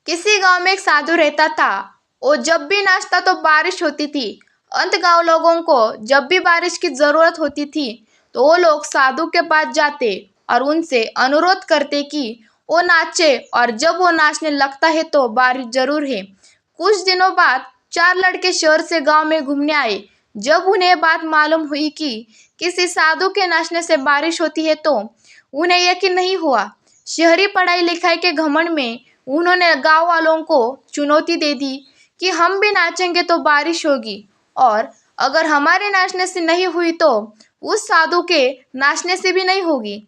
किसी गांव में एक साधु रहता था। वो जब भी नाचता तो बारिश होती थी। अंत गांव लोगों को जब भी बारिश की जरूरत होती थी तो वो लोग साधु के पास जाते और उनसे अनुरोध करते कि वो नाचे, और जब वो नाचने लगता है तो बारिश जरूर है। कुछ दिनों बाद चार लड़के शहर से गांव में घूमने आए। जब उन्हें बात मालूम हुई कि किसी साधु के नाचने से बारिश होती है तो उन्हें यकीन नहीं हुआ। शहरी पढ़ाई लिखाई के घमंड में उन्होंने गांव वालों को चुनौती दे दी कि हम भी नाचेंगे तो बारिश होगी, और अगर हमारे नाचने से नहीं हुई तो उस साधु के नाचने से भी नहीं होगी।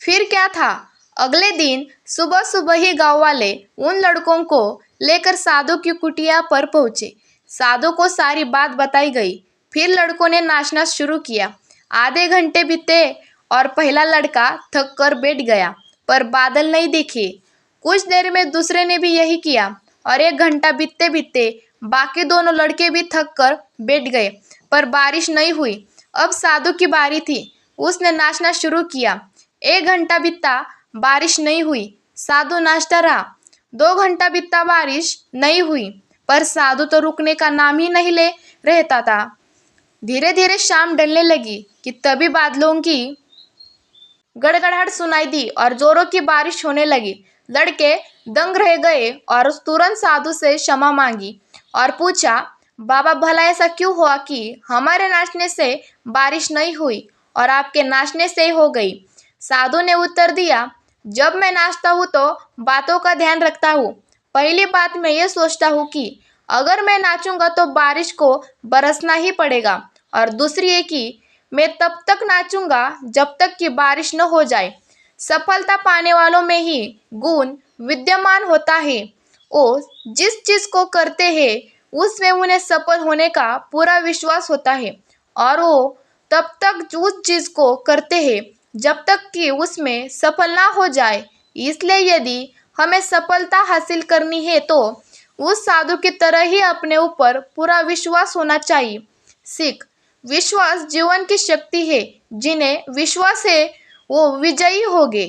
फिर क्या था, अगले दिन सुबह सुबह ही गांव वाले उन लड़कों को लेकर साधु की कुटिया पर पहुंचे। साधु को सारी बात बताई गई। फिर लड़कों ने नाचना शुरू किया। आधे घंटे बीते और पहला लड़का थक कर बैठ गया, पर बादल नहीं दिखे। कुछ देर में दूसरे ने भी यही किया, और एक घंटा बीतते बीतते बाकी दोनों लड़के भी थक कर बैठ गए, पर बारिश नहीं हुई। अब साधु की बारी थी। उसने नाचना शुरू किया। एक घंटा बीता, बारिश नहीं हुई। साधु नाचता रहा। 2 घंटा बीता, बारिश नहीं हुई, पर साधु तो रुकने का नाम ही नहीं ले रहता था। धीरे धीरे शाम ढलने लगी कि तभी बादलों की गड़गड़ाहट सुनाई दी और जोरों की बारिश होने लगी। लड़के दंग रह गए और तुरंत साधु से क्षमा मांगी और पूछा, बाबा भला ऐसा क्यों हुआ कि हमारे नाचने से बारिश नहीं हुई और आपके नाचने से हो गई? साधु ने उत्तर दिया, जब मैं नाचता हूँ तो बातों का ध्यान रखता हूँ। पहली बात मैं ये सोचता हूँ कि अगर मैं नाचूंगा तो बारिश को बरसना ही पड़ेगा, और दूसरी है कि मैं तब तक नाचूंगा जब तक कि बारिश न हो जाए। सफलता पाने वालों में ही गुण विद्यमान होता है। वो जिस चीज को करते हैं उसमें उन्हें सफल होने का पूरा विश्वास होता है, और वो तब तक उस चीज को करते हैं जब तक कि उसमें सफल ना हो जाए। इसलिए यदि हमें सफलता हासिल करनी है तो उस साधु की तरह ही अपने ऊपर पूरा विश्वास होना चाहिए। सीख, विश्वास जीवन की शक्ति है। जिन्हें विश्वास है वो विजयी होंगे।